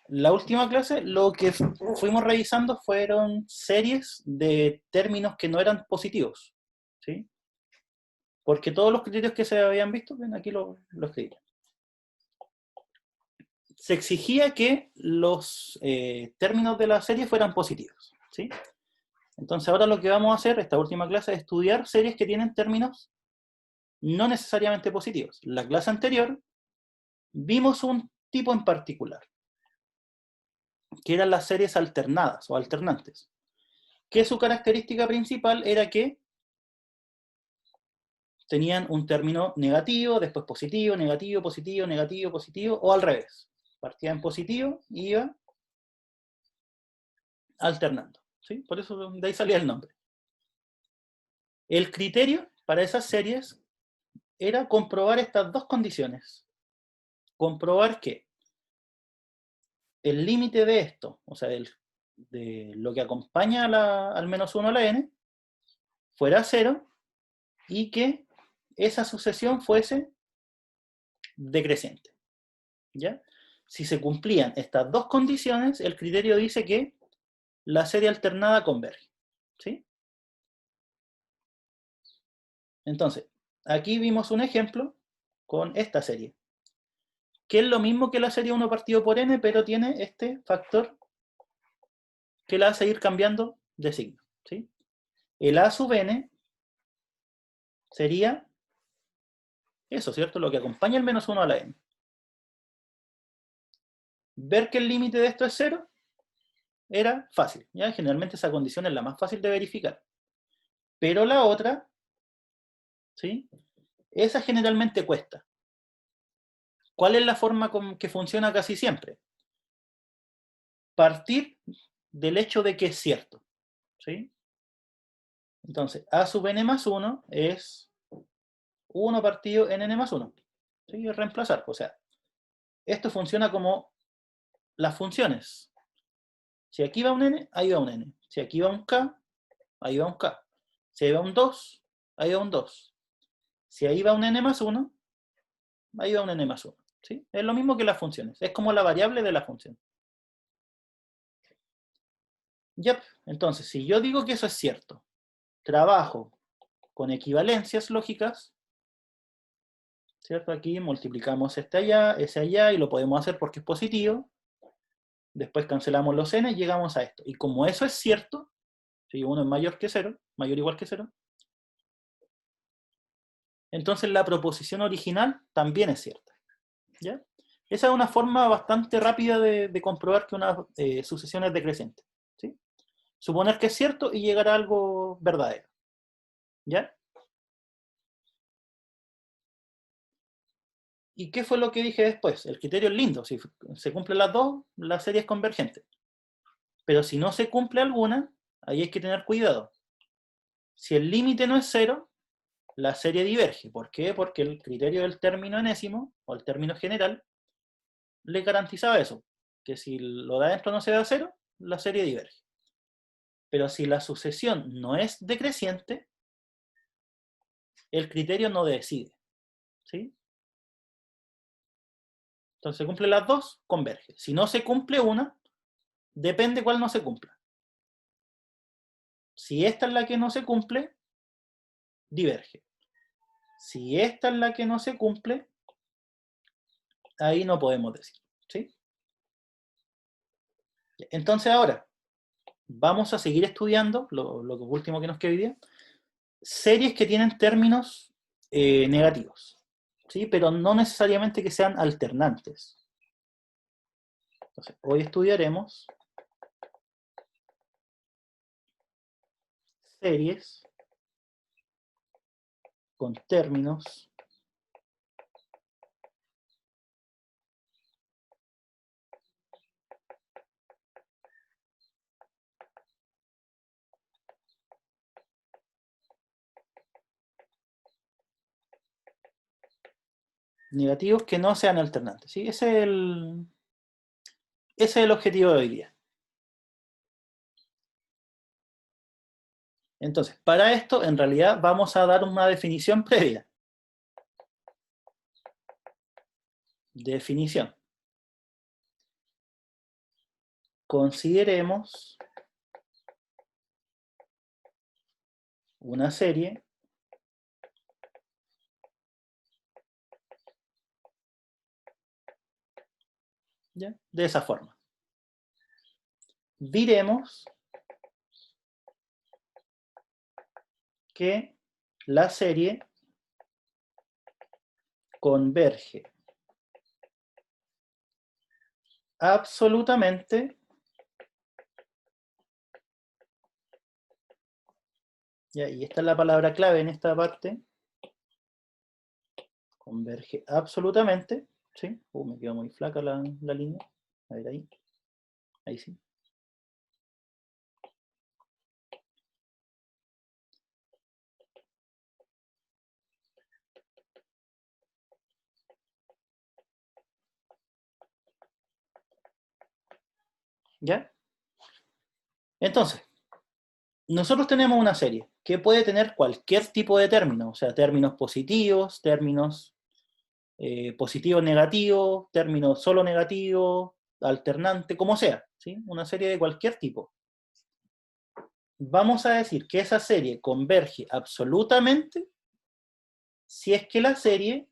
La última clase lo que fuimos revisando fueron series de términos que no eran positivos, ¿sí? Porque todos los criterios que se habían visto, ven, aquí lo escribí. Se exigía que los términos de la serie fueran positivos, ¿sí? Entonces ahora lo que vamos a hacer, esta última clase, es estudiar series que tienen términos no necesariamente positivos. La clase anterior vimos un tipo en particular, que eran las series alternadas o alternantes, que su característica principal era que tenían un término negativo, después positivo, negativo, positivo, negativo, positivo, o al revés. Partía en positivo y iba alternando, ¿sí? Por eso de ahí salía el nombre. El criterio para esas series era comprobar estas dos condiciones. Comprobar que el límite de esto, o sea, de lo que acompaña al menos 1 a la n, fuera 0 y que esa sucesión fuese decreciente. ¿Ya? Si se cumplían estas dos condiciones, el criterio dice que la serie alternada converge. ¿Sí? Entonces, aquí vimos un ejemplo con esta serie, que es lo mismo que la serie 1 partido por n, pero tiene este factor que la hace ir cambiando de signo. ¿Sí? El a sub n sería eso, ¿cierto? Lo que acompaña el menos 1 a la n. Ver que el límite de esto es 0 era fácil. ¿Ya? Generalmente esa condición es la más fácil de verificar. Pero la otra, ¿sí? Esa generalmente cuesta. ¿Cuál es la forma que funciona casi siempre? Partir del hecho de que es cierto. ¿Sí? Entonces, a sub n más 1 es 1 partido en n más 1. ¿Sí? Es reemplazar. O sea, esto funciona como las funciones. Si aquí va un n, ahí va un n. Si aquí va un k, ahí va un k. Si ahí va un 2, ahí va un 2. Si ahí va un n más 1, ahí va un n más 1. ¿Sí? Es lo mismo que las funciones. Es como la variable de la función. Yep. Entonces, si yo digo que eso es cierto, trabajo con equivalencias lógicas, ¿cierto? Aquí multiplicamos este allá, ese allá, y lo podemos hacer porque es positivo. Después cancelamos los n y llegamos a esto. Y como eso es cierto, si uno es mayor que 0, mayor o igual que 0, entonces la proposición original también es cierta. ¿Ya? Esa es una forma bastante rápida de comprobar que una sucesión es decreciente. ¿Sí? Suponer que es cierto y llegar a algo verdadero. ¿Ya? ¿Y qué fue lo que dije después? El criterio es lindo. Si se cumplen las dos, la serie es convergente. Pero si no se cumple alguna, ahí hay que tener cuidado. Si el límite no es 0, la serie diverge. ¿Por qué? Porque el criterio del término enésimo, o el término general, le garantizaba eso. Que si lo de adentro no se da 0, la serie diverge. Pero si la sucesión no es decreciente, el criterio no decide. ¿Sí? Entonces se cumple las dos, converge. Si no se cumple una, depende cuál no se cumpla. Si esta es la que no se cumple, diverge. Si esta es la que no se cumple, ahí no podemos decir. ¿Sí? Entonces ahora, vamos a seguir estudiando, lo último que nos queda hoy día, series que tienen términos negativos. ¿Sí? Pero no necesariamente que sean alternantes. Entonces, hoy estudiaremos series con términos negativos que no sean alternantes. ¿Sí? Ese es el objetivo de hoy día. Entonces, para esto, en realidad, vamos a dar una definición previa. Definición. consideremos una serie ¿ya? De esa forma. Diremos que la serie converge absolutamente, ¿ya? Y esta es la palabra clave en esta parte, converge absolutamente, ¿sí? Me quedó muy flaca la línea, a ver ahí sí. ¿Ya? Entonces, nosotros tenemos una serie que puede tener cualquier tipo de término, o sea, términos positivos, términos positivos negativos, términos solo negativos, alternante, como sea, ¿sí? Una serie de cualquier tipo. Vamos a decir que esa serie converge absolutamente si es que la serie,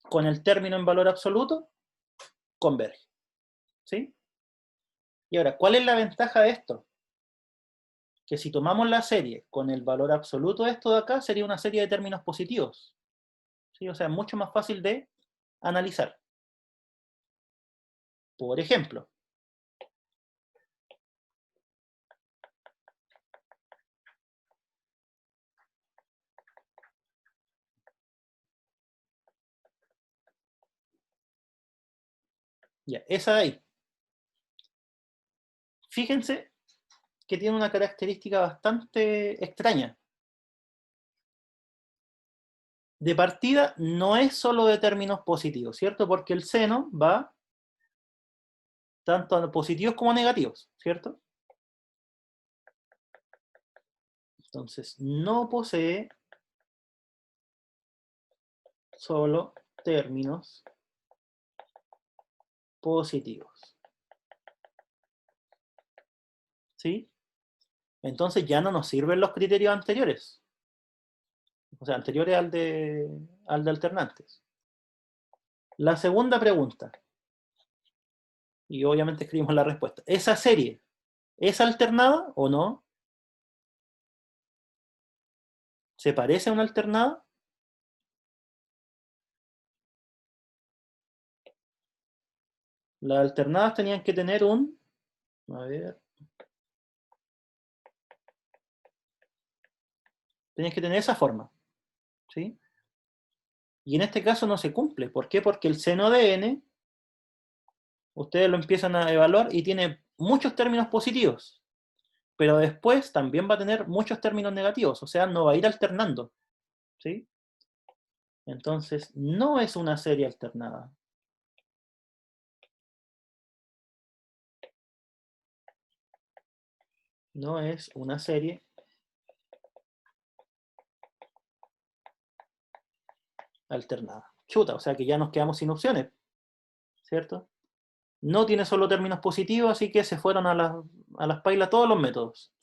con el término en valor absoluto, converge, ¿sí? Y ahora, ¿cuál es la ventaja de esto? Que si tomamos la serie con el valor absoluto de esto de acá, sería una serie de términos positivos, ¿sí? O sea, es mucho más fácil de analizar. Por ejemplo, ya, esa de ahí. Fíjense que tiene una característica bastante extraña. De partida, no es solo de términos positivos, ¿cierto? Porque el seno va tanto a positivos como a negativos, ¿cierto? Entonces, no posee solo términos positivos, ¿sí? Entonces ya no nos sirven los criterios anteriores, o sea, anteriores al de alternantes. La segunda pregunta, y obviamente escribimos la respuesta, ¿esa serie es alternada o no? ¿Se parece a una alternada? Las alternadas tenían que tener a ver, tenían que tener esa forma, ¿sí? Y en este caso no se cumple. ¿Por qué? Porque el seno de n, ustedes lo empiezan a evaluar y tiene muchos términos positivos, pero después también va a tener muchos términos negativos, o sea, no va a ir alternando, ¿sí? Entonces, no es una serie alternada. No es una serie alternada. Chuta, o sea que ya nos quedamos sin opciones, ¿cierto? No tiene solo términos positivos, así que se fueron a las pailas todos los métodos.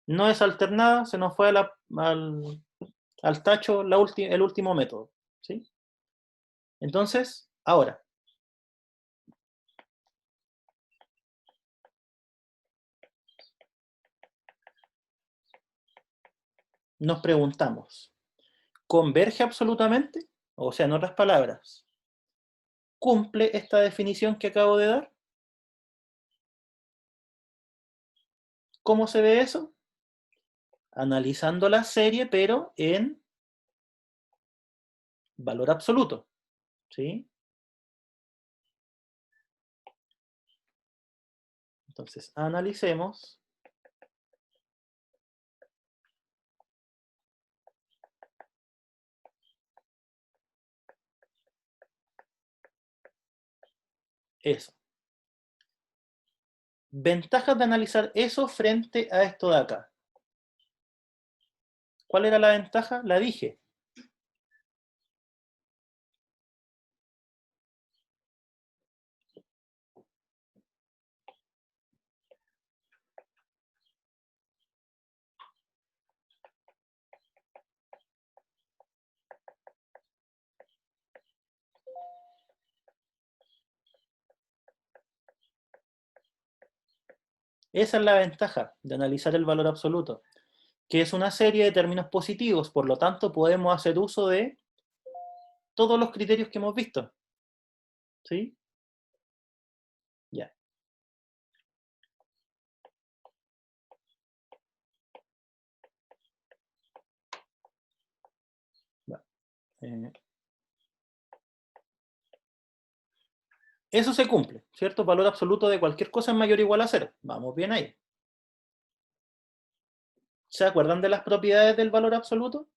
No es alternada, se nos fue al tacho el último método, ¿sí? Entonces, ahora, nos preguntamos, ¿converge absolutamente? O sea, en otras palabras, ¿cumple esta definición que acabo de dar? ¿Cómo se ve eso? Analizando la serie, pero en valor absoluto, ¿sí? Entonces, analicemos eso. Ventajas de analizar eso frente a esto de acá. ¿Cuál era la ventaja? La dije. Esa es la ventaja de analizar el valor absoluto, que es una serie de términos positivos, por lo tanto podemos hacer uso de todos los criterios que hemos visto. ¿Sí? Ya. Eso se cumple, ¿cierto? Valor absoluto de cualquier cosa es mayor o igual a 0. Vamos bien ahí. ¿Se acuerdan de las propiedades del valor absoluto?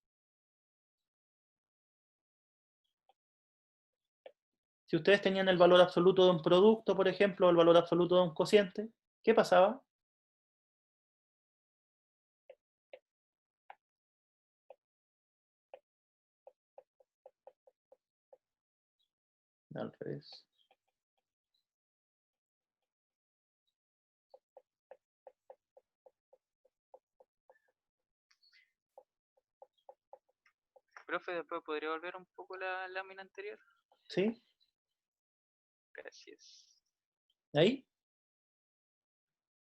Si ustedes tenían el valor absoluto de un producto, por ejemplo, o el valor absoluto de un cociente, ¿qué pasaba? Al revés. Profe, después podría volver un poco la lámina anterior. ¿Sí? Gracias. ¿Ahí?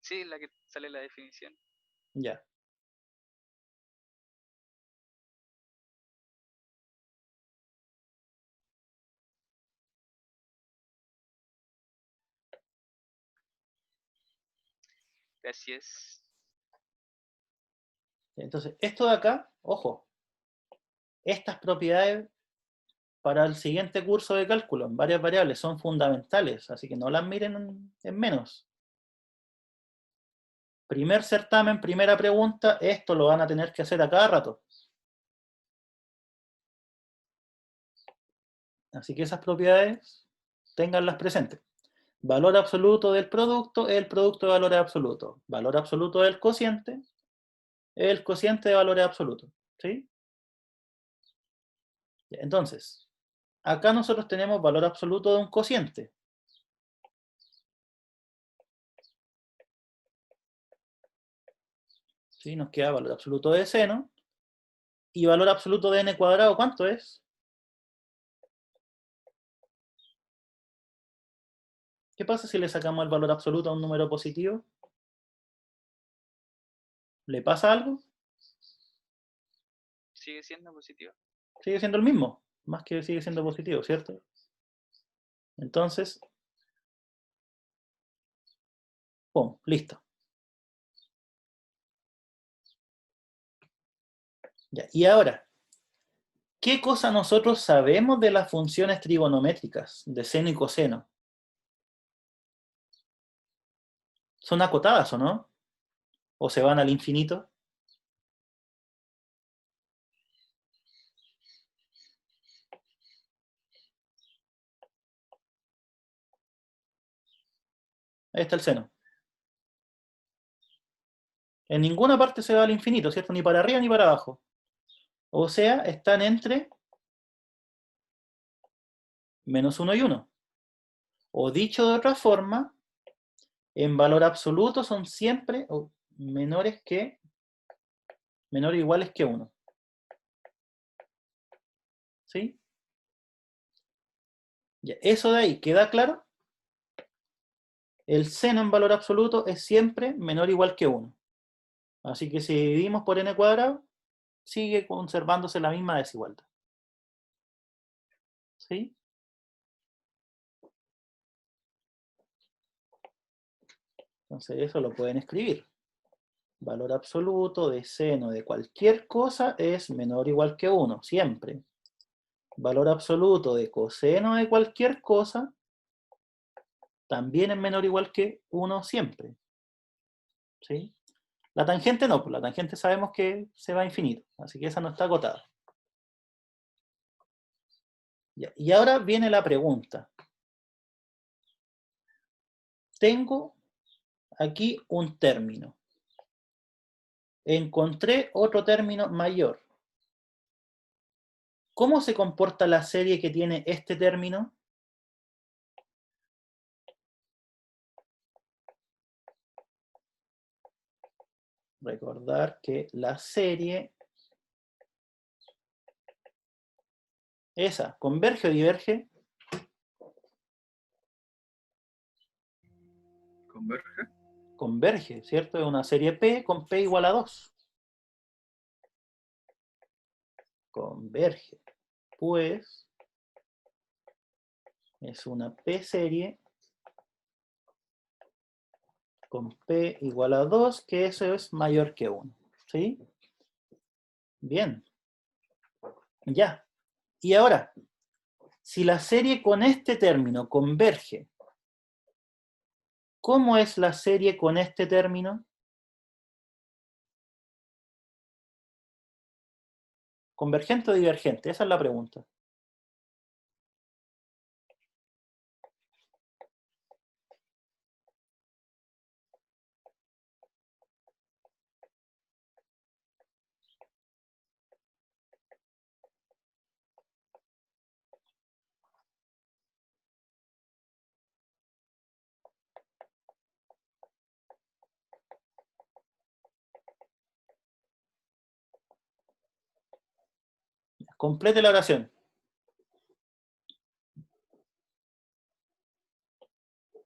Sí, la que sale la definición. Ya. Gracias. Entonces, esto de acá, ojo, estas propiedades para el siguiente curso de cálculo en varias variables son fundamentales, así que no las miren en menos. Primer certamen, primera pregunta, esto lo van a tener que hacer a cada rato. Así que esas propiedades, ténganlas presentes. Valor absoluto del producto es el producto de valores absolutos. Valor absoluto del cociente es el cociente de valores absolutos. ¿Sí? Entonces, acá nosotros tenemos valor absoluto de un cociente. ¿Sí? Nos queda valor absoluto de seno. Y valor absoluto de n cuadrado, ¿cuánto es? ¿Qué pasa si le sacamos el valor absoluto a un número positivo? ¿Le pasa algo? Sigue siendo positivo. Sigue siendo el mismo, más que sigue siendo positivo, ¿cierto? Entonces, ¡pum! Listo. Ya. Y ahora, ¿qué cosa nosotros sabemos de las funciones trigonométricas de seno y coseno? ¿Son acotadas o no? ¿O se van al infinito? Ahí está el seno. En ninguna parte se va al infinito, ¿cierto? Ni para arriba ni para abajo. O sea, están entre -1 y 1. O dicho de otra forma, en valor absoluto son siempre menores o iguales que 1. ¿Sí? Ya, eso de ahí, ¿queda claro? El seno en valor absoluto es siempre menor o igual que 1. Así que si dividimos por n cuadrado, sigue conservándose la misma desigualdad. ¿Sí? Entonces eso lo pueden escribir. Valor absoluto de seno de cualquier cosa es menor o igual que 1, siempre. Valor absoluto de coseno de cualquier cosa también es menor o igual que 1 siempre. ¿Sí? La tangente no, pues la tangente sabemos que se va a infinito, así que esa no está acotada. Ya, y ahora viene la pregunta. Tengo aquí un término. Encontré otro término mayor. ¿Cómo se comporta la serie que tiene este término? Recordar que la serie, esa, ¿converge o diverge? Converge. Converge, ¿cierto? Es una serie P con P igual a 2. Converge. Pues es una P serie con P igual a 2, que eso es mayor que 1. ¿Sí? Bien. Ya. Y ahora, si la serie con este término converge, ¿cómo es la serie con este término? ¿Convergente o divergente? Esa es la pregunta. Complete la oración.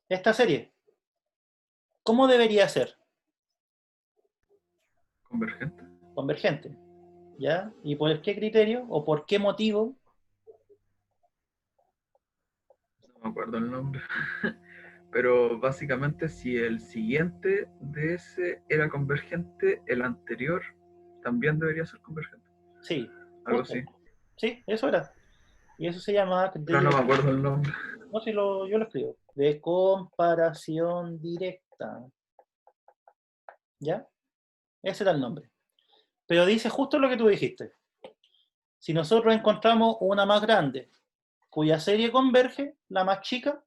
Esta serie, ¿cómo debería ser? Convergente. Convergente. ¿Ya? ¿Y por qué criterio o por qué motivo? No me acuerdo el nombre. Pero básicamente si el siguiente de ese era convergente, el anterior también debería ser convergente. Sí, Algo justo. así. Sí, eso era. Y eso se llama Pero no criterio. me acuerdo el nombre. No, si yo lo escribo. De comparación directa. ¿Ya? Ese era el nombre. Pero dice justo lo que tú dijiste. Si nosotros encontramos una más grande cuya serie converge, la más chica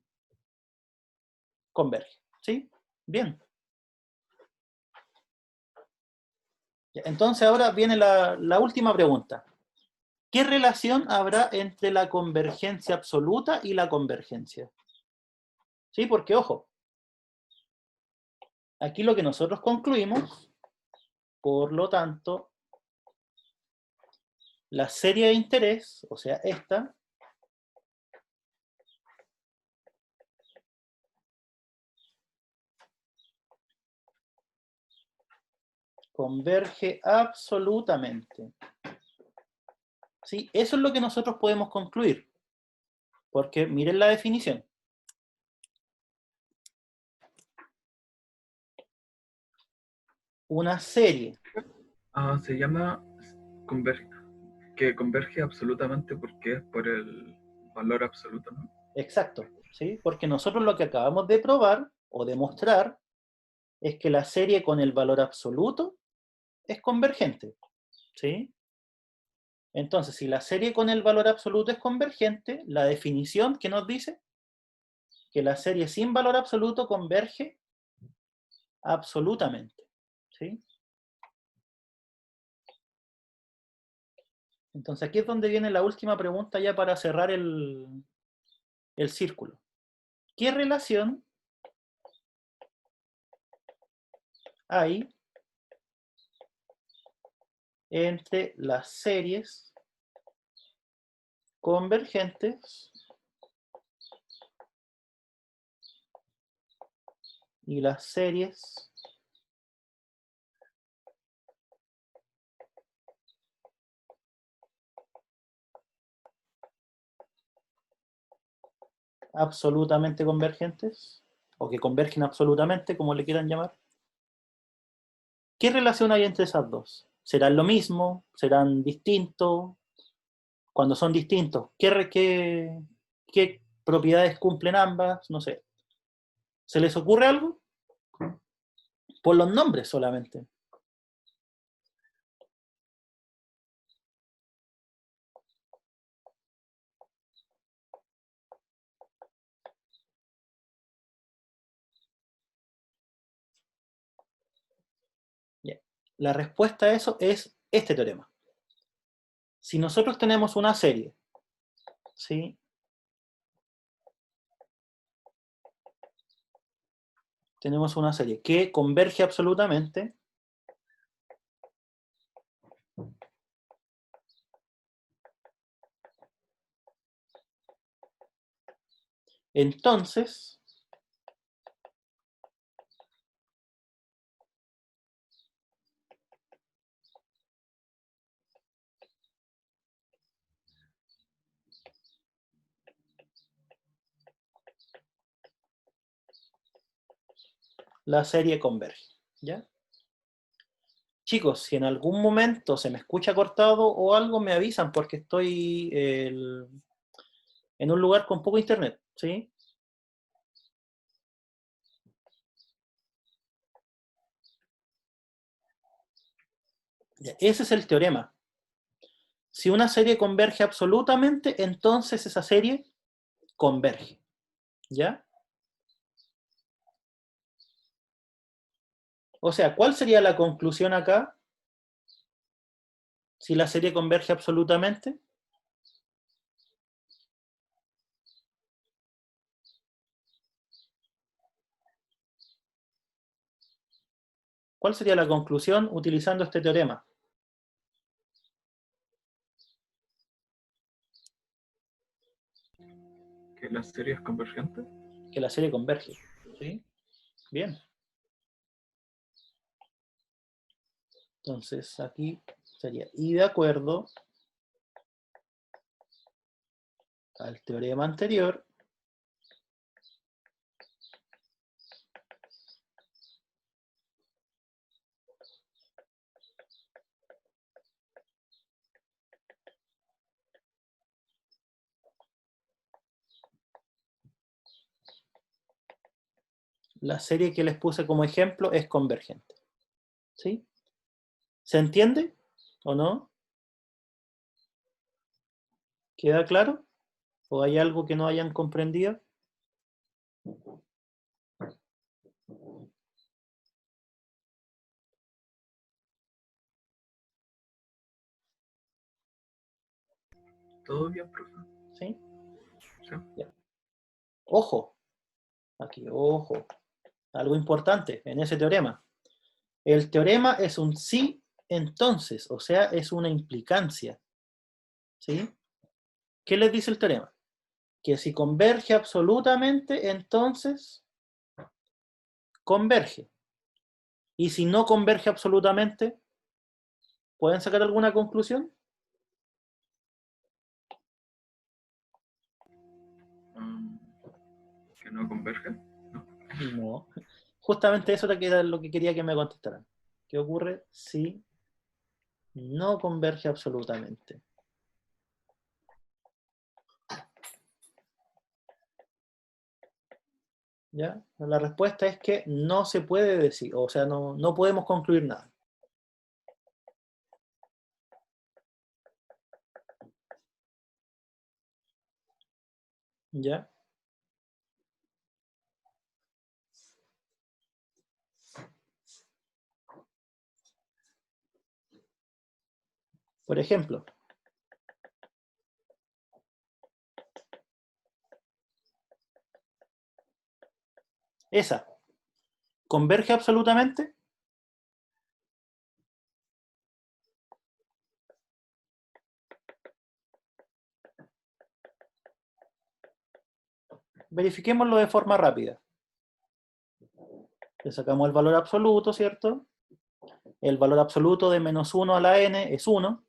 converge. ¿Sí? Bien. Entonces ahora viene la última pregunta. ¿Qué relación habrá entre la convergencia absoluta y la convergencia? ¿Sí? Porque, ojo, aquí lo que nosotros concluimos, por lo tanto, la serie de interés, o sea, esta, converge absolutamente. ¿Sí? Eso es lo que nosotros podemos concluir. Porque miren la definición. Una serie. Ah, se llama que converge absolutamente porque es por el valor absoluto, ¿no? Exacto. ¿Sí? Porque nosotros lo que acabamos de probar o demostrar es que la serie con el valor absoluto es convergente. ¿Sí? Entonces, si la serie con el valor absoluto es convergente, la definición que nos dice que la serie sin valor absoluto converge absolutamente. ¿Sí? Entonces, aquí es donde viene la última pregunta ya para cerrar el círculo. ¿Qué relación hay entre las series convergentes y las series absolutamente convergentes? O que convergen absolutamente, como le quieran llamar. ¿Qué relación hay entre esas dos? ¿Serán lo mismo? ¿Serán distintos? Cuando son distintos, ¿qué propiedades cumplen ambas? No sé. ¿Se les ocurre algo? Por los nombres solamente. Bien. La respuesta a eso es este teorema. Si nosotros tenemos una serie, ¿sí? Tenemos una serie que converge absolutamente, entonces la serie converge, ¿ya? Chicos, si en algún momento se me escucha cortado o algo, me avisan porque estoy en un lugar con poco internet, ¿sí? Ya, ese es el teorema. Si una serie converge absolutamente, entonces esa serie converge, ¿ya? O sea, ¿cuál sería la conclusión acá? Si la serie converge absolutamente. ¿Cuál sería la conclusión utilizando este teorema? ¿Que la serie es convergente? Que la serie converge, ¿sí? Bien. Entonces aquí sería, y de acuerdo al teorema anterior, la serie que les puse como ejemplo es convergente, ¿sí? ¿Se entiende o no? ¿Queda claro? ¿O hay algo que no hayan comprendido? ¿Todo bien, profe? ¿Sí? ¿Sí? Ya. Ojo, aquí, ojo, algo importante en ese teorema. El teorema es un sí, entonces, o sea, es una implicancia, ¿sí? ¿Qué les dice el teorema? Que si converge absolutamente, entonces converge. Y si no converge absolutamente, ¿pueden sacar alguna conclusión? Um, ¿Que no converge? No. No. Justamente eso era lo que quería que me contestaran. ¿Qué ocurre si no converge absolutamente? ¿Ya? La respuesta es que no se puede decir, o sea, no podemos concluir nada. ¿Ya? Por ejemplo, esa, ¿converge absolutamente? Verifiquémoslo de forma rápida. Le sacamos el valor absoluto, ¿cierto? El valor absoluto de menos 1 a la n es 1.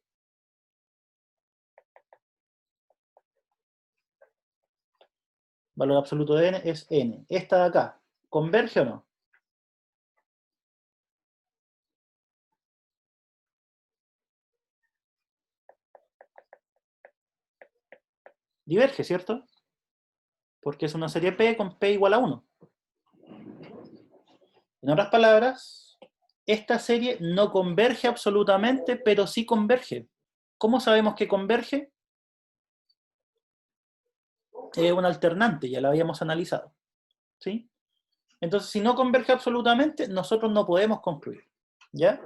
Valor absoluto de n es n. Esta de acá, ¿converge o no? Diverge, ¿cierto? Porque es una serie P con P igual a 1. En otras palabras, esta serie no converge absolutamente, pero sí converge. ¿Cómo sabemos que converge? Es una alternante, ya la habíamos analizado, ¿sí? Entonces, si no converge absolutamente, nosotros no podemos concluir, ¿ya?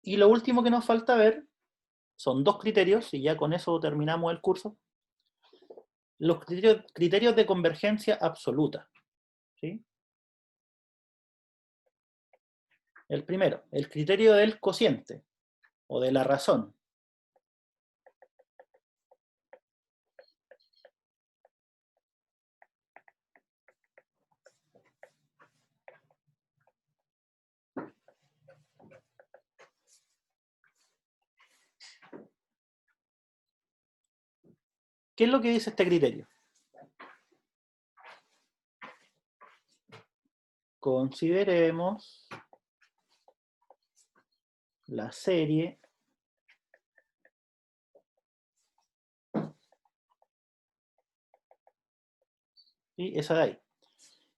Y lo último que nos falta ver son dos criterios, y ya con eso terminamos el curso. Los criterios de convergencia absoluta, ¿sí? El primero, el criterio del cociente, o de la razón. ¿Qué es lo que dice este criterio? Consideremos la serie y esa de ahí.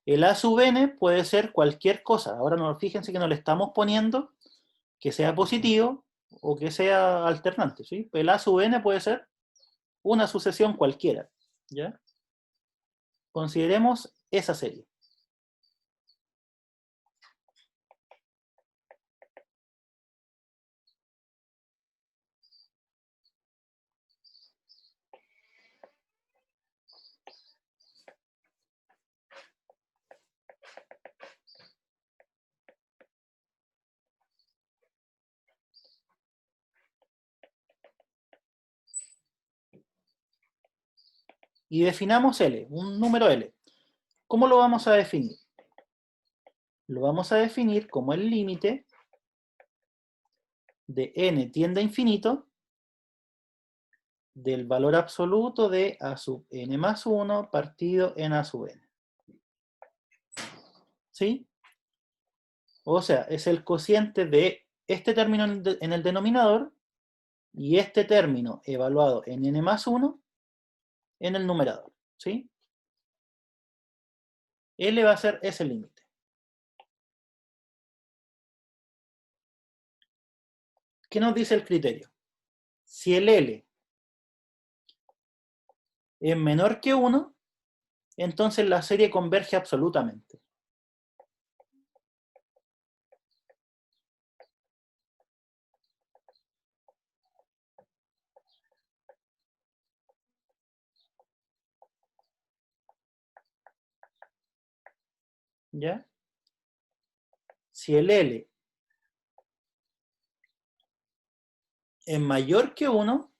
El A sub n puede ser cualquier cosa. Ahora no, fíjense que no le estamos poniendo que sea positivo o que sea alternante, ¿sí? El A sub n puede ser una sucesión cualquiera, ¿ya? Consideremos esa serie. Y definamos L, un número L. ¿Cómo lo vamos a definir? Lo vamos a definir como el límite de n tiende a infinito del valor absoluto de a sub n más 1 partido en a sub n. ¿Sí? O sea, es el cociente de este término en el denominador y este término evaluado en n más 1 en el numerador. ¿Sí? L va a ser ese límite. ¿Qué nos dice el criterio? Si el L es menor que 1, entonces la serie converge absolutamente. ¿Ya? Si el L es mayor que 1,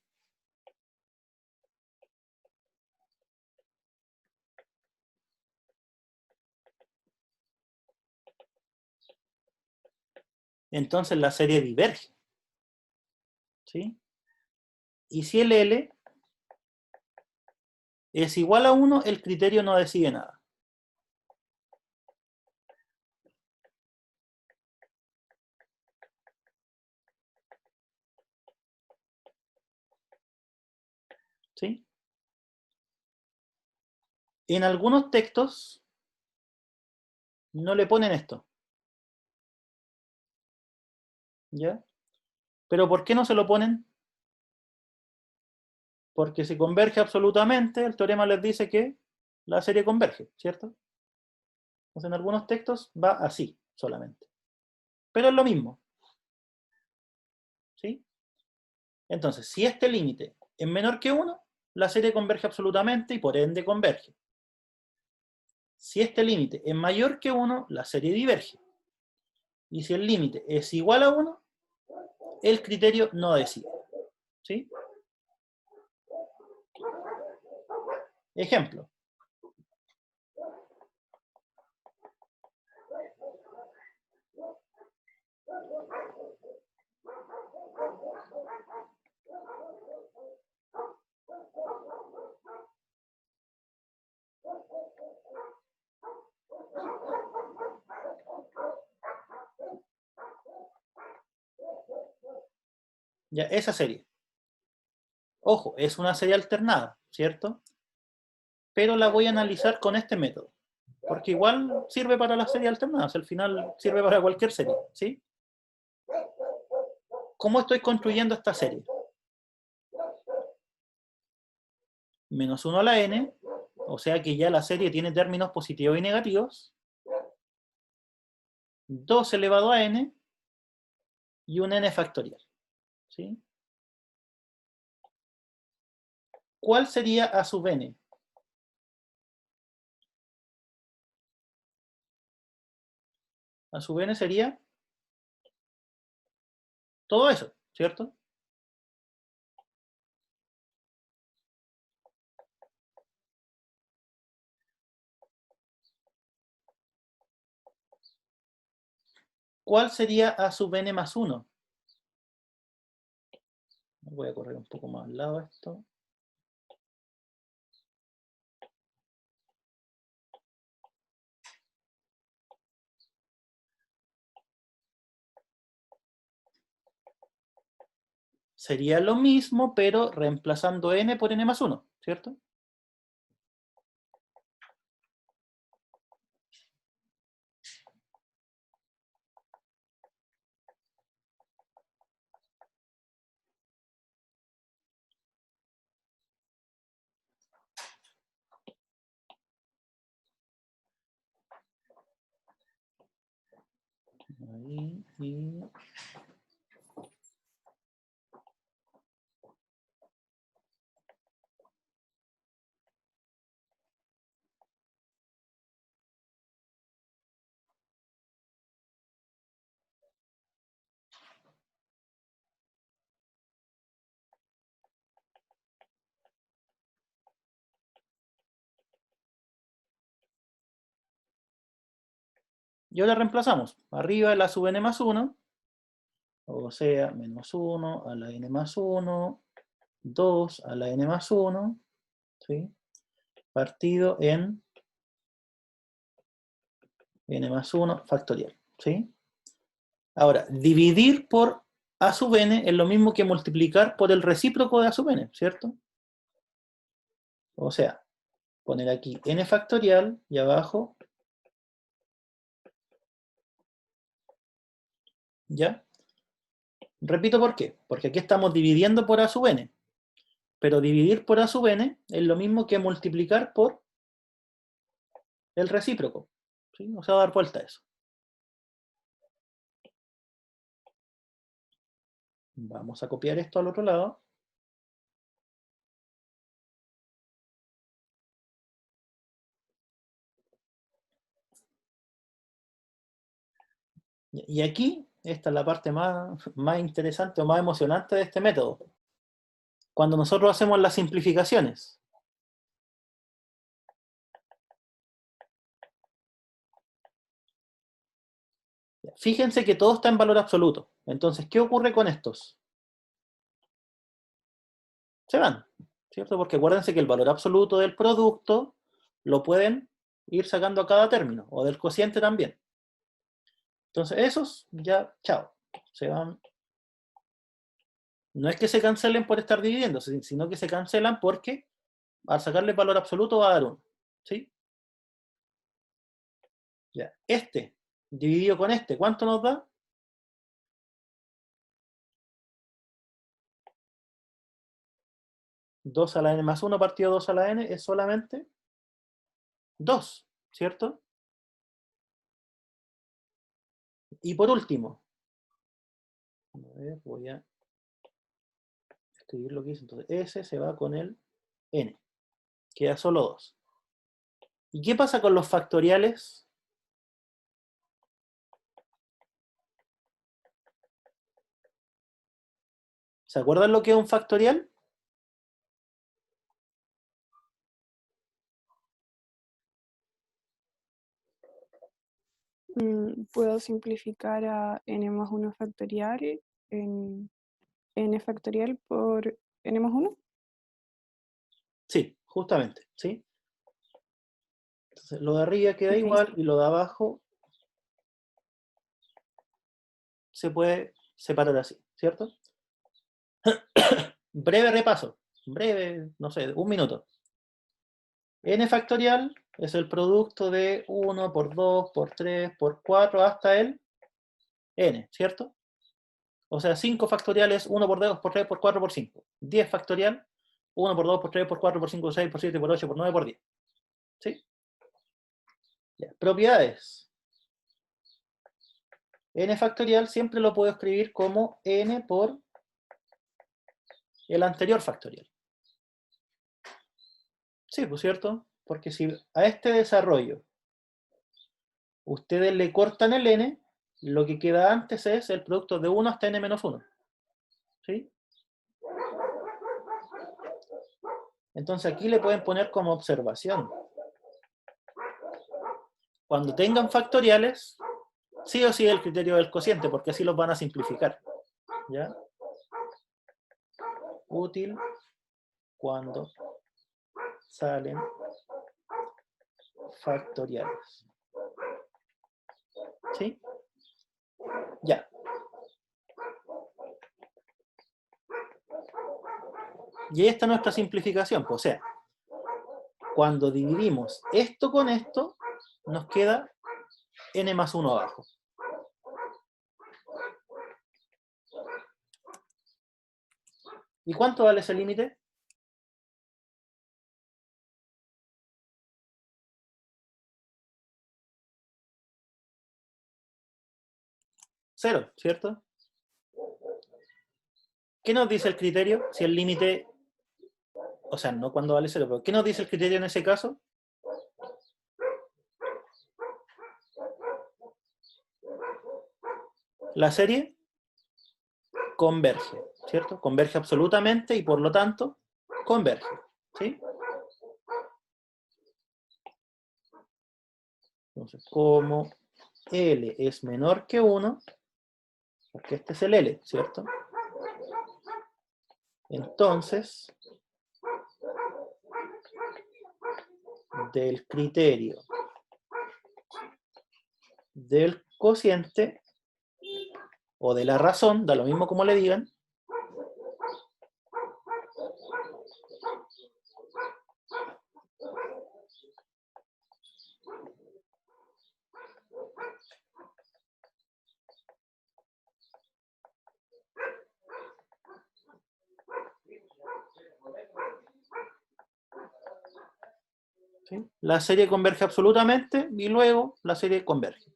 entonces la serie diverge. ¿Sí? Y si el L es igual a 1, el criterio no decide nada. ¿Sí? En algunos textos no le ponen esto. ¿Ya? ¿Pero por qué no se lo ponen? Porque si converge absolutamente, el teorema les dice que la serie converge, ¿cierto? Entonces en algunos textos va así solamente. Pero es lo mismo. ¿Sí? Entonces, si este límite es menor que 1, la serie converge absolutamente y por ende converge. Si este límite es mayor que 1, la serie diverge. Y si el límite es igual a 1, el criterio no decide. ¿Sí? Ejemplo. Ya, esa serie. Ojo, es una serie alternada, ¿cierto? Pero la voy a analizar con este método. Porque igual sirve para las series alternadas, al final sirve para cualquier serie, ¿sí? ¿Cómo estoy construyendo esta serie? Menos 1 a la n, o sea que ya la serie tiene términos positivos y negativos, 2 elevado a n y un n factorial, ¿sí? ¿Cuál sería a sub n? A sub n sería todo eso, ¿cierto? ¿Cuál sería a sub n más 1? Voy a correr un poco más al lado esto. sería lo mismo, pero reemplazando n por n más 1, ¿cierto? Ahí, y... Y ahora reemplazamos. Arriba la sub n más 1, o sea, menos 1 a la n más 1, 2 a la n más 1, ¿sí? Partido en n más 1 factorial, ¿sí? Ahora, dividir por a sub n es lo mismo que multiplicar por el recíproco de a sub n, ¿cierto? O sea, poner aquí n factorial y abajo, ¿ya? Repito por qué. Porque aquí estamos dividiendo por a sub n. Pero dividir por a sub n es lo mismo que multiplicar por el recíproco, ¿sí? O sea, dar vuelta a eso. Vamos a copiar esto al otro lado. Y aquí, esta es la parte más interesante o más emocionante de este método. Cuando nosotros hacemos las simplificaciones. Fíjense que todo está en valor absoluto. Entonces, ¿qué ocurre con estos? Se van, ¿cierto? Porque acuérdense que el valor absoluto del producto lo pueden ir sacando a cada término, o del cociente también. Entonces, esos ya, chao, se van. No es que se cancelen por estar dividiendo, sino que se cancelan porque al sacarle valor absoluto va a dar 1, ¿sí? Ya, este dividido con este, ¿cuánto nos da? 2 a la n más 1 partido 2 a la n es solamente 2, ¿cierto? Y por último, a ver, voy a escribir lo que hice. Entonces, S se va con el n. Queda solo 2. ¿Y qué pasa con los factoriales? ¿Se acuerdan lo que es un factorial? Puedo simplificar a n más 1 factorial en n factorial por n más 1. Sí, justamente, ¿sí? Entonces, lo de arriba queda Ok. igual y lo de abajo se puede separar así, ¿cierto? Breve repaso, breve, no sé, 1 minuto. N factorial es el producto de 1 por 2 por 3 por 4 hasta el n, ¿cierto? O sea, 5 factorial es 1 por 2 por 3 por 4 por 5. 10 factorial, 1 por 2 por 3 por 4 por 5 por 6 por 7 por 8 por 9 por 10. ¿Sí? Ya. Propiedades. N factorial siempre lo puedo escribir como n por el anterior factorial. Sí, pues cierto, porque si a este desarrollo ustedes le cortan el n, lo que queda antes es el producto de 1 hasta n menos 1. ¿Sí? Entonces aquí le pueden poner como observación. Cuando tengan factoriales, sí o sí el criterio del cociente, porque así los van a simplificar. ¿Ya? Útil cuando salen factoriales. ¿Sí? Ya. Y ahí está nuestra simplificación. Pues, o sea, cuando dividimos esto con esto, nos queda n más 1 abajo. ¿Y cuánto vale ese límite? Cero, ¿cierto? ¿Qué nos dice el criterio? Si el límite, o sea, no cuando vale cero, pero ¿qué nos dice el criterio en ese caso? La serie converge, ¿cierto? Converge absolutamente y por lo tanto converge, ¿sí? Entonces, como L es menor que 1, porque este es el L, ¿cierto? Entonces, del criterio del cociente o de la razón, da lo mismo como le digan, ¿sí? La serie converge absolutamente y luego la serie converge.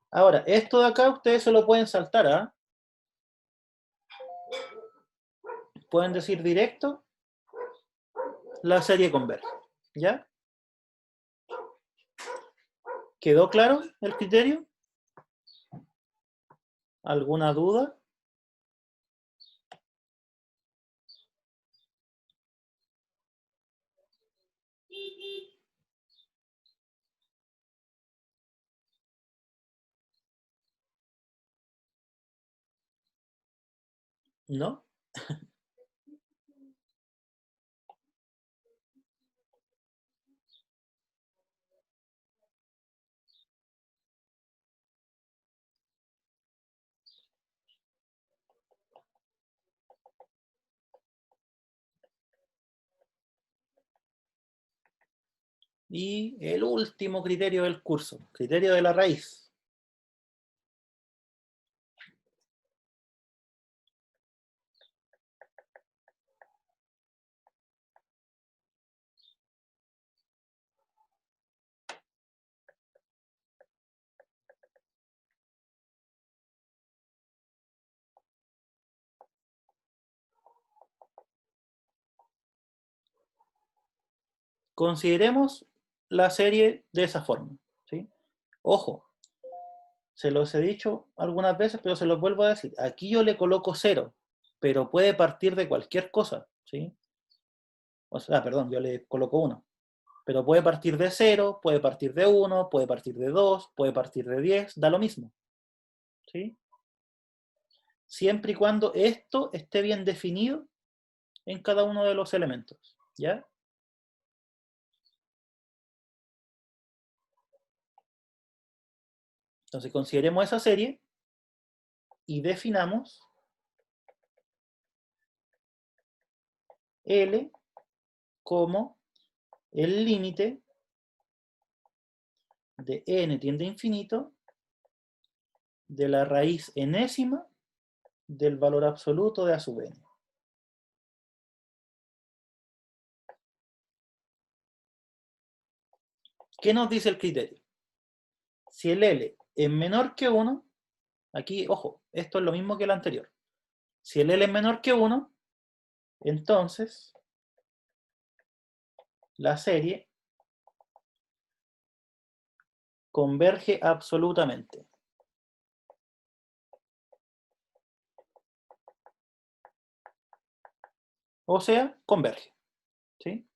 Ahora, esto de acá ustedes se lo pueden saltar, ¿ah? Pueden decir directo, la serie converge, ¿ya? ¿Quedó claro el criterio? ¿Alguna duda? ¿No? Y el último criterio del curso, criterio de la raíz. Consideremos la serie de esa forma, ¿sí? Ojo, se los he dicho algunas veces, pero se los vuelvo a decir. Aquí yo le coloco 0, pero puede partir de cualquier cosa, ¿sí? O sea, perdón, yo le coloco 1. Pero puede partir de 0, puede partir de 1, puede partir de 2, puede partir de 10, da lo mismo, ¿sí? Siempre y cuando esto esté bien definido en cada uno de los elementos, ¿ya? Entonces consideremos esa serie y definamos L como el límite de n tiende a infinito de la raíz enésima del valor absoluto de a sub n. ¿Qué nos dice el criterio? Si el L es menor que 1, aquí, ojo, esto es lo mismo que el anterior. Si el L es menor que 1, entonces la serie converge absolutamente. O sea, converge, ¿sí?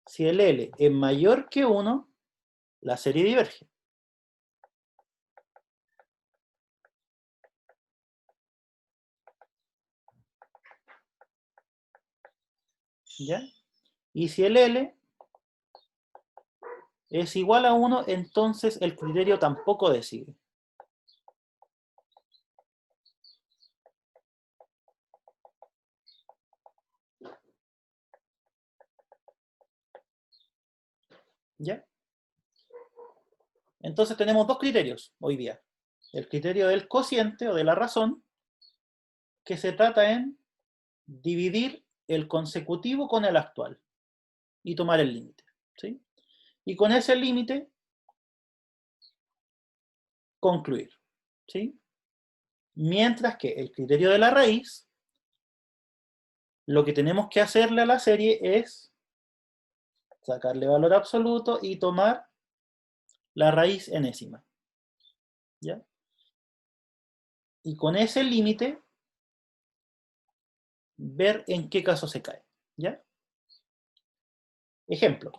Si el L es mayor que 1, la serie diverge. ¿Ya? Y si el L es igual a 1, entonces el criterio tampoco decide. ¿Ya? Entonces tenemos dos criterios hoy día. El criterio del cociente o de la razón, que se trata en dividir el consecutivo con el actual y tomar el límite, ¿sí? Y con ese límite concluir, ¿sí? Mientras que el criterio de la raíz, lo que tenemos que hacerle a la serie es sacarle valor absoluto y tomar la raíz enésima, ¿ya? Y con ese límite, ver en qué caso se cae, ¿ya? Ejemplo.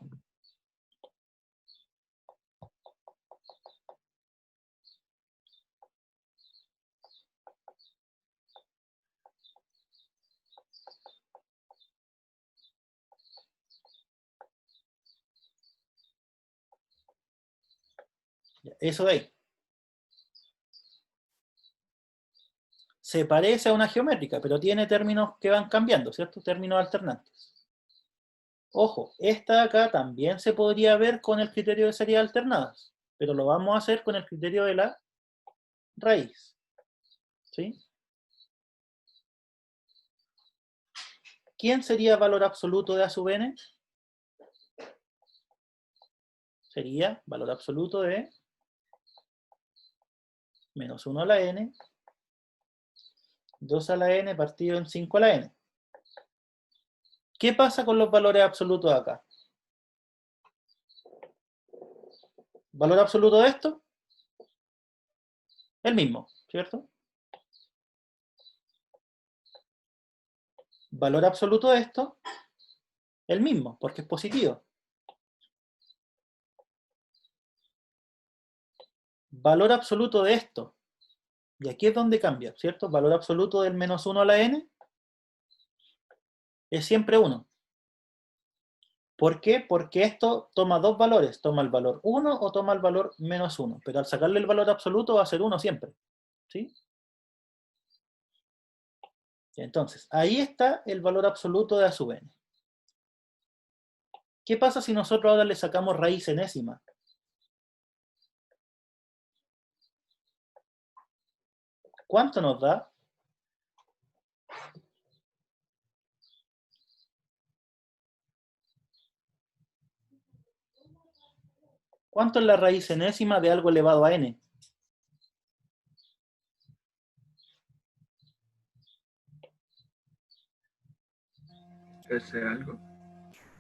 Eso de ahí. Se parece a una geométrica, pero tiene términos que van cambiando, ¿cierto? Términos alternantes. Ojo, esta de acá también se podría ver con el criterio de series alternadas, pero lo vamos a hacer con el criterio de la raíz, ¿sí? ¿Quién sería valor absoluto de A sub n? Sería valor absoluto de menos 1 a la n, 2 a la n partido en 5 a la n. ¿Qué pasa con los valores absolutos acá? ¿Valor absoluto de esto? El mismo, ¿cierto? Valor absoluto de esto, el mismo, porque es positivo. Valor absoluto de esto, y aquí es donde cambia, ¿cierto? Valor absoluto del menos 1 a la n es siempre 1. ¿Por qué? Porque esto toma dos valores, toma el valor 1 o toma el valor menos 1, pero al sacarle el valor absoluto va a ser 1 siempre, ¿sí? Entonces, ahí está el valor absoluto de A sub n. ¿Qué pasa si nosotros ahora le sacamos raíz enésima? ¿Cuánto nos da? ¿Cuánto es la raíz enésima de algo elevado a n? Ese algo.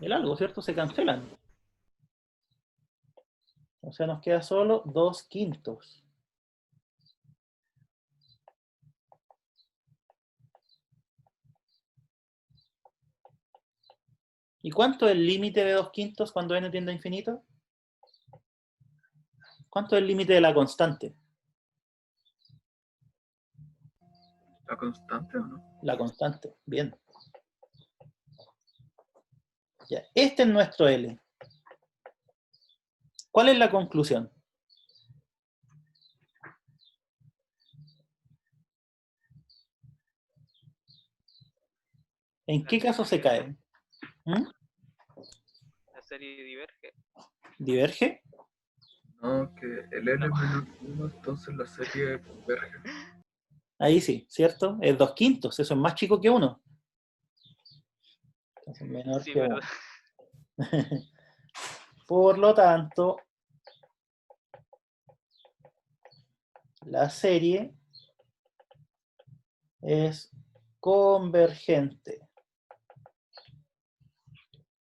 El algo, ¿cierto? Se cancelan. O sea, nos queda solo 2/5. ¿Y cuánto es el límite de 2/5 cuando n tiende a infinito? ¿Cuánto es el límite de la constante? ¿La constante o no? La constante, bien. Ya, este es nuestro L. ¿Cuál es la conclusión? ¿En qué caso se cae? ¿Mm? La serie diverge. ¿Diverge? No, que el L es menos 1, entonces la serie converge. Ahí sí, ¿cierto? Es 2/5, eso es más chico que 1. Entonces menor Sí, que pero 1. Por lo tanto, la serie es convergente.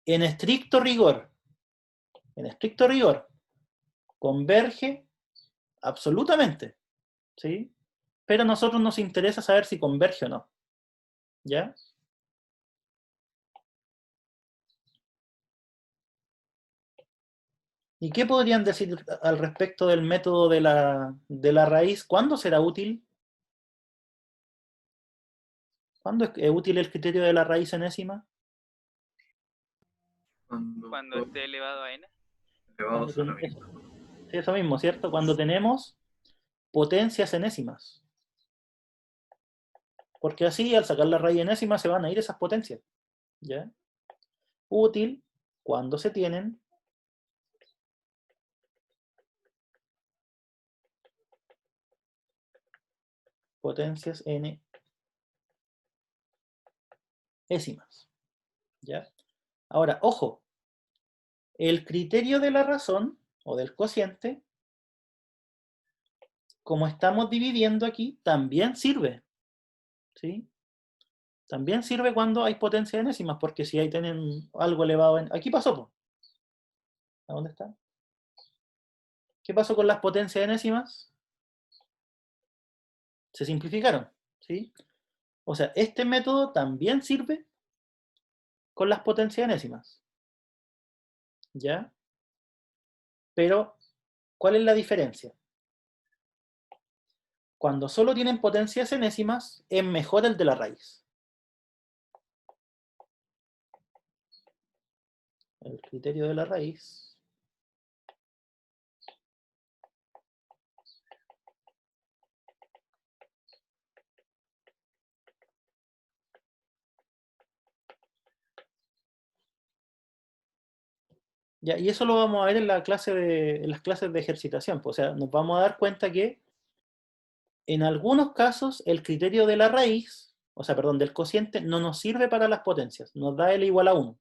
En estricto rigor, converge absolutamente, ¿sí? Pero a nosotros nos interesa saber si converge o no, ¿ya? ¿Y qué podrían decir al respecto del método de la raíz? ¿Cuándo será útil? ¿Cuándo es útil el criterio de la raíz enésima? cuando esté elevado a n. Cuando Elevados a la misma. sí, eso mismo, ¿cierto? Cuando tenemos potencias enésimas. Porque así, al sacar la raíz enésima, se van a ir esas potencias, ¿ya? Útil cuando se tienen potencias n décimas. ¿Ya? Ahora, ojo, el criterio de la razón o del cociente, como estamos dividiendo aquí, también sirve. ¿Sí? También sirve cuando hay potencias enésimas, porque si ahí tienen algo elevado en... Aquí pasó, po. ¿A dónde está? ¿Qué pasó con las potencias enésimas? Se simplificaron, ¿sí? O sea, este método también sirve con las potencias enésimas. ¿Ya? Pero, ¿cuál es la diferencia? Cuando solo tienen potencias enésimas, es mejor el de la raíz. El criterio de la raíz. Ya, y eso lo vamos a ver en, en las clases de ejercitación. Pues, o sea, nos vamos a dar cuenta que en algunos casos el criterio de la raíz, o sea, perdón, del cociente, no nos sirve para las potencias, nos da L igual a 1.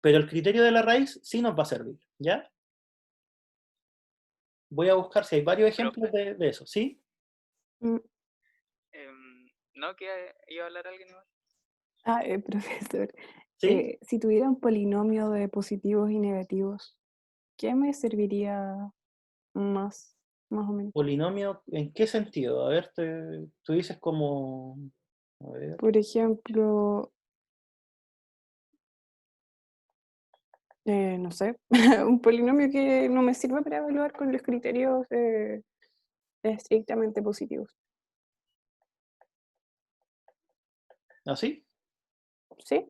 Pero el criterio de la raíz sí nos va a servir, ¿ya? Voy a buscar si hay varios ejemplos de eso, ¿sí? Mm, ¿No? ¿Que iba a hablar alguien igual? profesor, ¿Sí? si tuviera un polinomio de positivos y negativos, ¿qué me serviría más o menos? Polinomio, ¿en qué sentido? A ver, tú dices como... A ver, Por ejemplo, no sé, un polinomio que no me sirve para evaluar con los criterios estrictamente positivos. ¿así? ¿Sí?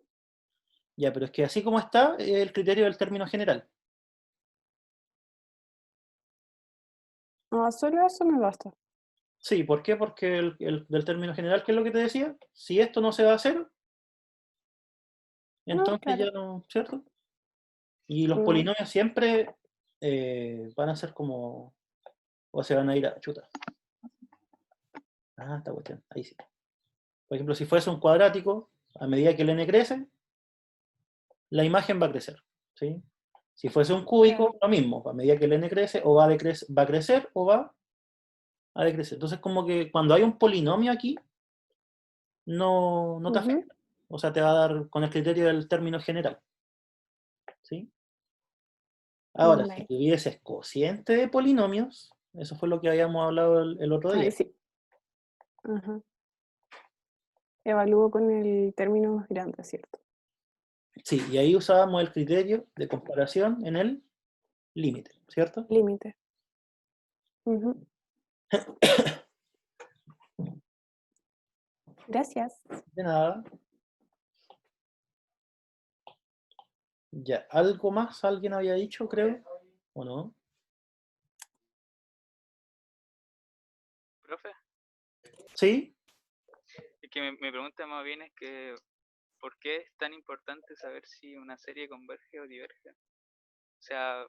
Ya, pero es que así como está el criterio del término general. Solo eso me basta. Sí, ¿por qué? Porque del término general, ¿qué es lo que te decía? Si esto no se va a hacer, entonces Claro. ya no, ¿cierto? Y los Mm, polinomios siempre van a ser como, o se van a ir a chuta. Ah, esta cuestión, ahí sí. Por ejemplo, si fuese un cuadrático, a medida que el n crece, la imagen va a crecer, ¿sí? Si fuese un claro. cúbico, lo mismo, a medida que el n crece, o va a crecer o va a decrecer. Entonces, como que cuando hay un polinomio aquí, no te Ujú. afecta. O sea, te va a dar con el criterio del término general, ¿sí? Ahora, si Vale. tuvieses cociente de polinomios, eso fue lo que habíamos hablado el otro día. Ahí sí. Ajá. Evalúo con el término más grande, ¿cierto? Sí, y ahí usábamos el criterio de comparación en el límite, ¿cierto? Límite. Ujú. Gracias. De nada. Ya, ¿algo más alguien había dicho, creo? ¿O no? Profe, ¿Sí? es que mi pregunta más bien es que ¿por qué es tan importante saber si una serie converge o diverge? O sea,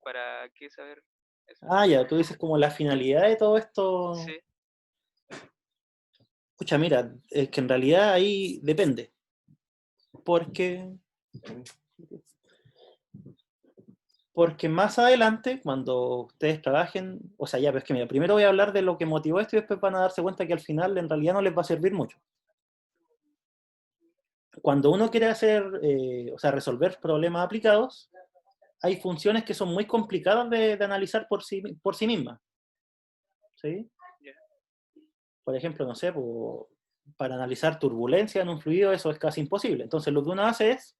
¿para qué saber eso? Ah, ya, tú dices como la finalidad de todo esto. Sí, Escucha, mira, es que en realidad ahí depende. Porque, porque más adelante, cuando ustedes trabajen, o sea, ya, pero es que mira, primero voy a hablar de lo que motivó esto y después van a darse cuenta que al final en realidad no les va a servir mucho. Cuando uno quiere hacer, o sea, resolver problemas aplicados, hay funciones que son muy complicadas de analizar por sí mismas. ¿Sí? ya. Por ejemplo, no sé, para analizar turbulencia en un fluido eso es casi imposible. Entonces lo que uno hace es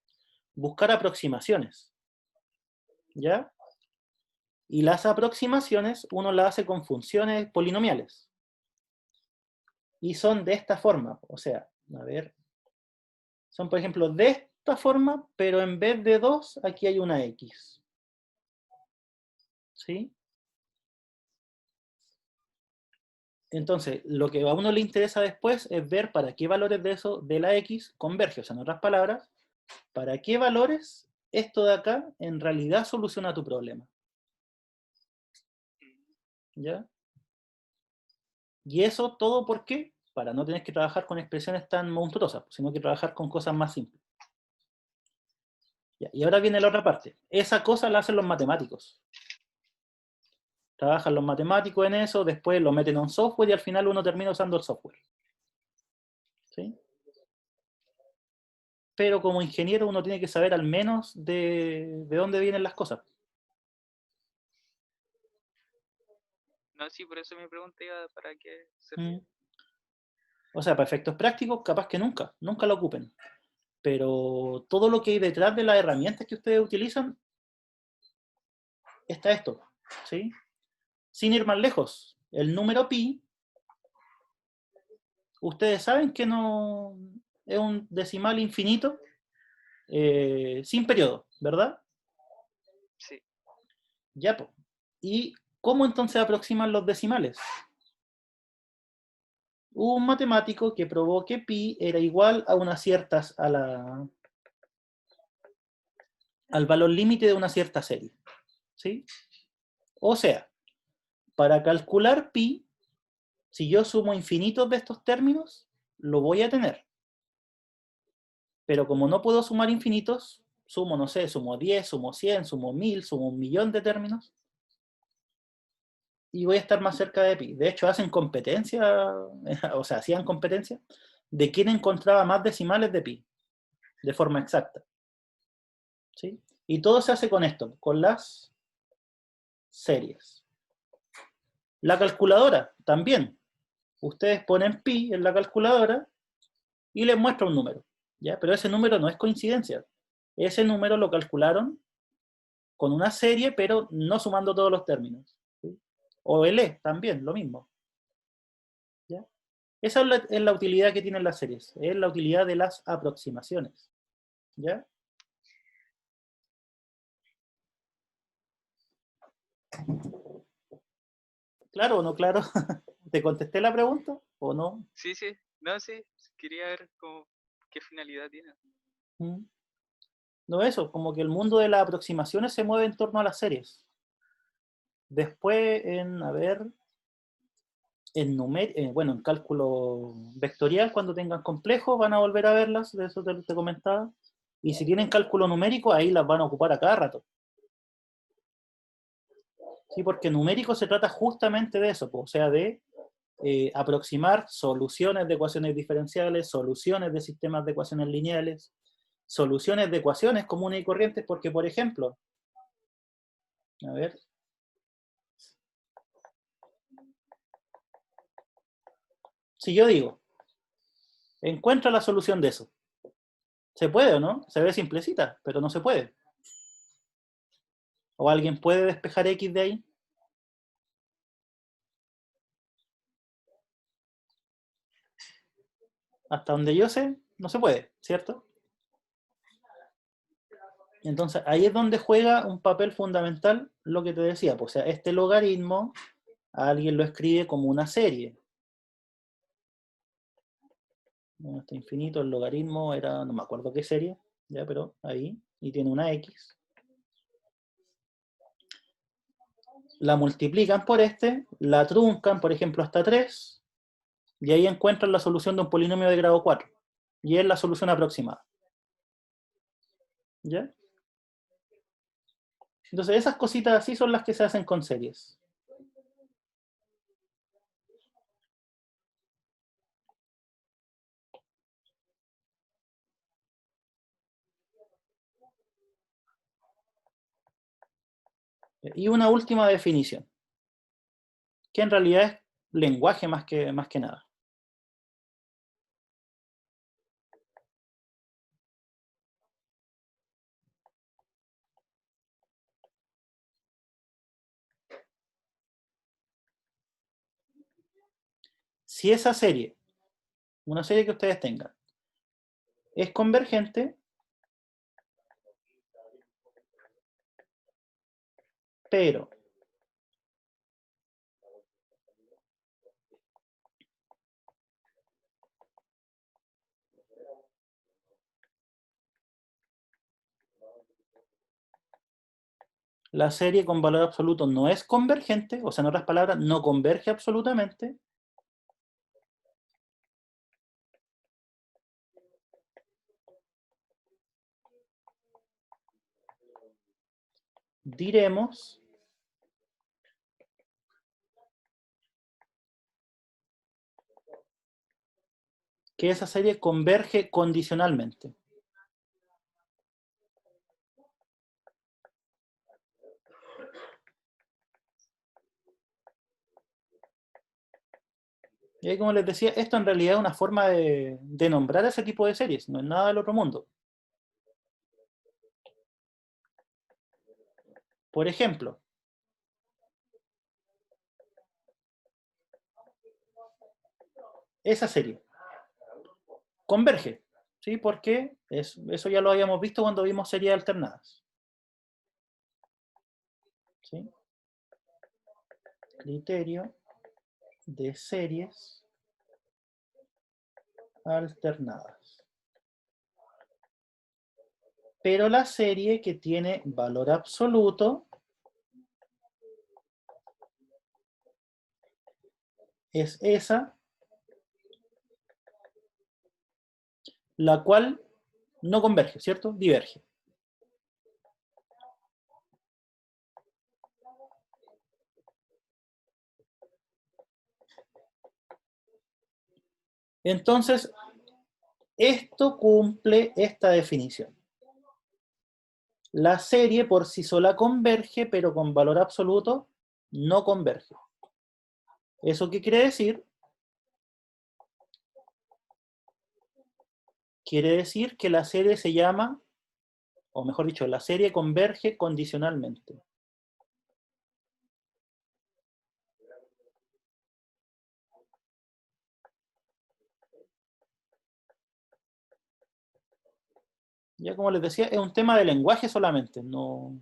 buscar aproximaciones, ¿ya? Y las aproximaciones uno las hace con funciones polinomiales. Y son de esta forma, o sea, a ver, son por ejemplo de esta forma, pero en vez de 2, aquí hay una X. ¿Sí? Entonces, lo que a uno le interesa después es ver para qué valores de eso, de la X, converge. O sea, en otras palabras, para qué valores esto de acá en realidad soluciona tu problema. ¿Ya? Y eso todo, ¿por qué? Para no tener que trabajar con expresiones tan monstruosas, sino que trabajar con cosas más simples. Ya, y ahora viene la otra parte. Esa cosa la hacen los matemáticos. Trabajan los matemáticos en eso, después lo meten a un software y al final uno termina usando el software. ¿Sí? Pero como ingeniero uno tiene que saber al menos de dónde vienen las cosas. No, sí, por eso mi pregunta iba para qué servía. O sea, para efectos prácticos, capaz que nunca lo ocupen. Pero todo lo que hay detrás de las herramientas que ustedes utilizan, está esto, ¿sí? Sin ir más lejos, el número pi, ustedes saben que no es un decimal infinito sin periodo, ¿verdad? Sí. Ya, pues. ¿Y cómo entonces aproximan los decimales? Hubo un matemático que probó que pi era igual a unas ciertas, al valor límite de una cierta serie, ¿sí? O sea, para calcular pi, si yo sumo infinitos de estos términos, lo voy a tener. Pero como no puedo sumar infinitos, sumo, no sé, sumo 10, sumo 100, sumo 1000, sumo 1.000.000 de términos, y voy a estar más cerca de pi. De hecho, hacen competencia, o sea, hacían competencia de quién encontraba más decimales de pi, de forma exacta. ¿Sí? Y todo se hace con esto, con las series. La calculadora, también. Ustedes ponen pi en la calculadora y les muestra un número, ¿ya? Pero ese número no es coincidencia. Ese número lo calcularon con una serie, pero no sumando todos los términos. ¿Sí? O L también, lo mismo. ¿Ya? Esa es la utilidad que tienen las series, es la utilidad de las aproximaciones. ¿Ya? ¿Claro o no claro? ¿Te contesté la pregunta o no? Sí, sí. No, sí. Quería ver qué finalidad tiene. ¿Mm? No, eso, como que el mundo de las aproximaciones se mueve en torno a las series. Después, a ver, bueno, en cálculo vectorial, cuando tengan complejos, van a volver a verlas, de eso te comentaba. Y si tienen cálculo numérico, ahí las van a ocupar a cada rato. Sí, porque numérico se trata justamente de eso, o sea, de aproximar soluciones de ecuaciones diferenciales, soluciones de sistemas de ecuaciones lineales, soluciones de ecuaciones comunes y corrientes, porque, por ejemplo, a ver, si yo digo, encuentra la solución de eso, ¿se puede o no? Se ve simplecita, pero no se puede. ¿O alguien puede despejar X de ahí? Hasta donde yo sé, no se puede, ¿cierto? Entonces, ahí es donde juega un papel fundamental lo que te decía, pues, o sea, este logaritmo alguien lo escribe como una serie. Este infinito, el logaritmo era, no me acuerdo qué serie, ya, pero ahí, y tiene una X. La multiplican por este, la truncan, por ejemplo, hasta 3, y ahí encuentran la solución de un polinomio de grado 4. Y es la solución aproximada. ¿Ya? Entonces, esas cositas así son las que se hacen con series. Y una última definición, que en realidad es lenguaje más que nada. Si esa serie, una serie que ustedes tengan, es convergente, pero la serie con valor absoluto no es convergente, o sea, en otras palabras, no converge absolutamente, diremos que esa serie converge condicionalmente. Y ahí, como les decía, esto en realidad es una forma de nombrar ese tipo de series, no es nada del otro mundo. Por ejemplo, esa serie converge, ¿sí? Porque eso ya lo habíamos visto cuando vimos series alternadas. ¿Sí? Criterio de series alternadas. Pero la serie que tiene valor absoluto es esa la cual no converge, ¿cierto? Diverge. Entonces, esto cumple esta definición. La serie por sí sola converge, pero con valor absoluto no converge. ¿Eso qué quiere decir? Quiere decir que la serie se llama, o mejor dicho, la serie converge condicionalmente. Ya como les decía, es un tema de lenguaje solamente, no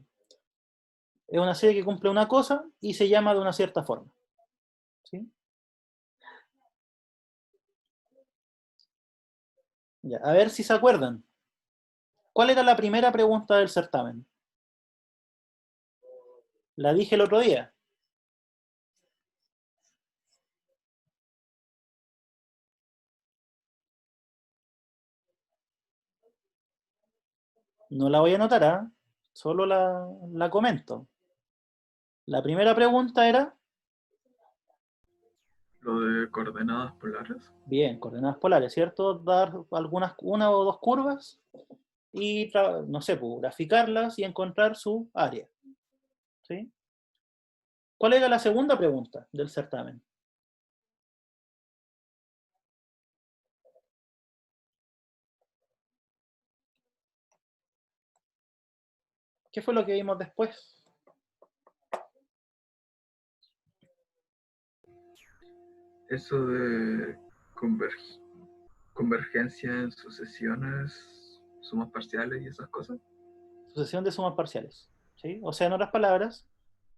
es una serie que cumple una cosa y se llama de una cierta forma. ¿Sí? Ya, a ver si se acuerdan. ¿Cuál era la primera pregunta del certamen? La dije el otro día. No la voy a anotar, ¿eh? Solo la comento. La primera pregunta era, Lo de coordenadas polares. bien, coordenadas polares, ¿cierto? Dar una o dos curvas y, no sé, pues, graficarlas y encontrar su área. ¿Sí? ¿Cuál era la segunda pregunta del certamen? ¿Qué fue lo que vimos después? Eso de convergencia en sucesiones, sumas parciales y esas cosas. Sucesión de sumas parciales. ¿Sí? O sea, en otras palabras,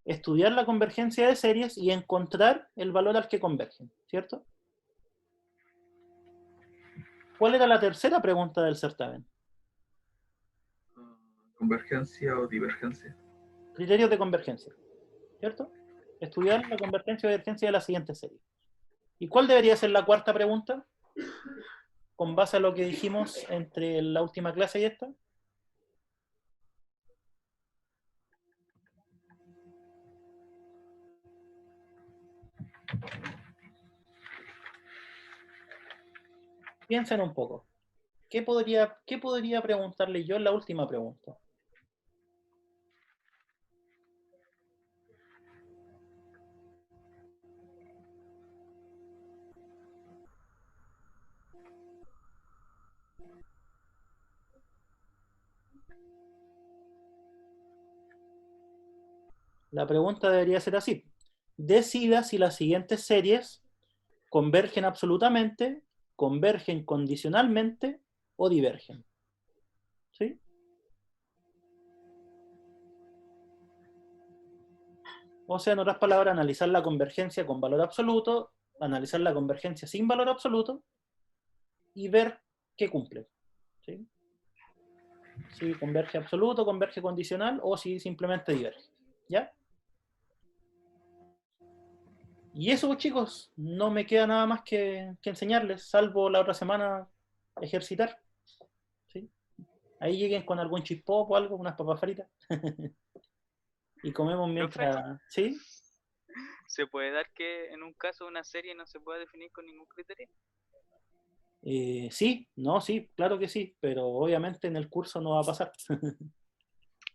estudiar la convergencia de series y encontrar el valor al que convergen, ¿cierto? ¿Cuál era la tercera pregunta del certamen? Convergencia o divergencia. Criterios de convergencia, ¿cierto? Estudiar la convergencia o divergencia de la siguiente serie. ¿Y cuál debería ser la cuarta pregunta? Con base a lo que dijimos entre la última clase y esta. Piensen un poco. ¿Qué podría preguntarle yo en la última pregunta? La pregunta debería ser así. Decida si las siguientes series convergen absolutamente, convergen condicionalmente o divergen. ¿Sí? O sea, en otras palabras, analizar la convergencia con valor absoluto, analizar la convergencia sin valor absoluto y ver qué cumple. ¿Sí? Si converge absoluto, converge condicional o si simplemente diverge. ¿Ya? Y eso, pues, chicos, no me queda nada más que enseñarles, salvo la otra semana ejercitar. ¿Sí? Ahí lleguen con algún chip pop o algo, unas papas fritas. y comemos mientras... ¿Sí? ¿Se puede dar que en un caso una serie no se pueda definir con ningún criterio? Sí, no, sí, claro que sí, pero obviamente en el curso no va a pasar.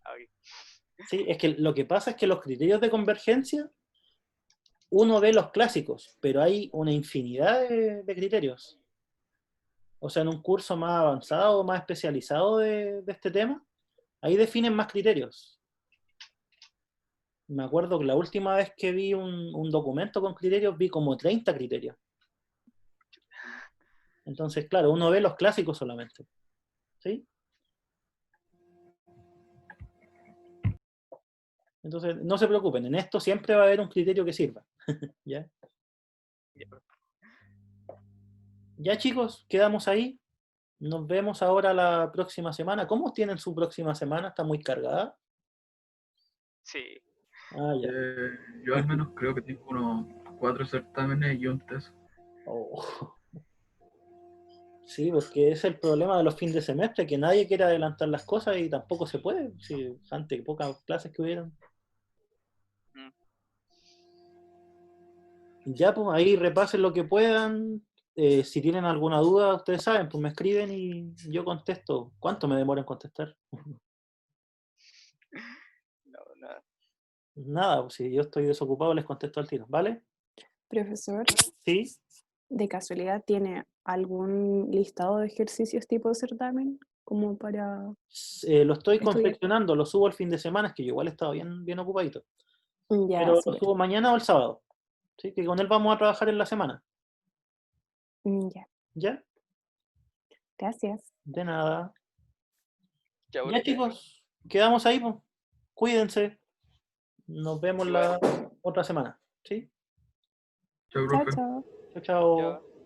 Ah, ok. Sí, es que lo que pasa es que los criterios de convergencia, uno ve los clásicos, pero hay una infinidad de criterios. O sea, en un curso más avanzado, más especializado de este tema, ahí definen más criterios. Me acuerdo que la última vez que vi un documento con criterios, vi como 30 criterios. Entonces, claro, uno ve los clásicos solamente. ¿Sí? Entonces, no se preocupen, en esto siempre va a haber un criterio que sirva. ¿Ya? Ya, pero- Ya, chicos, quedamos ahí. Nos vemos ahora la próxima semana. ¿Cómo tienen su próxima semana? ¿Está muy cargada? Sí, Ah, ya. Yo al menos creo que tengo unos 4 certámenes y un test. Oh. Sí, porque es el problema de los fines de semestre, que nadie quiere adelantar las cosas y tampoco se puede. Sí, antes pocas clases que hubieron. Mm. Ya, pues ahí repasen lo que puedan. Si tienen alguna duda, ustedes saben, pues me escriben y yo contesto. ¿Cuánto me demora en contestar? No, nada. Nada, pues si yo estoy desocupado les contesto al tiro, ¿vale? Profesor, Sí, ¿de casualidad tiene algún listado de ejercicios tipo certamen como para lo estoy estudiar? confeccionando, lo subo el fin de semana, es que yo igual he estado bien, bien ocupadito. Ya, Pero lo súper. subo mañana o el sábado. ¿Sí? Que con él vamos a trabajar en la semana. Ya, ¿Ya? gracias. De nada. Ya, Ya, profe. chicos, quedamos ahí, pues. Cuídense. Nos vemos Igual. la otra semana. ¿Sí? Chao, Chao, profe. chao. Chao, chao. Ya.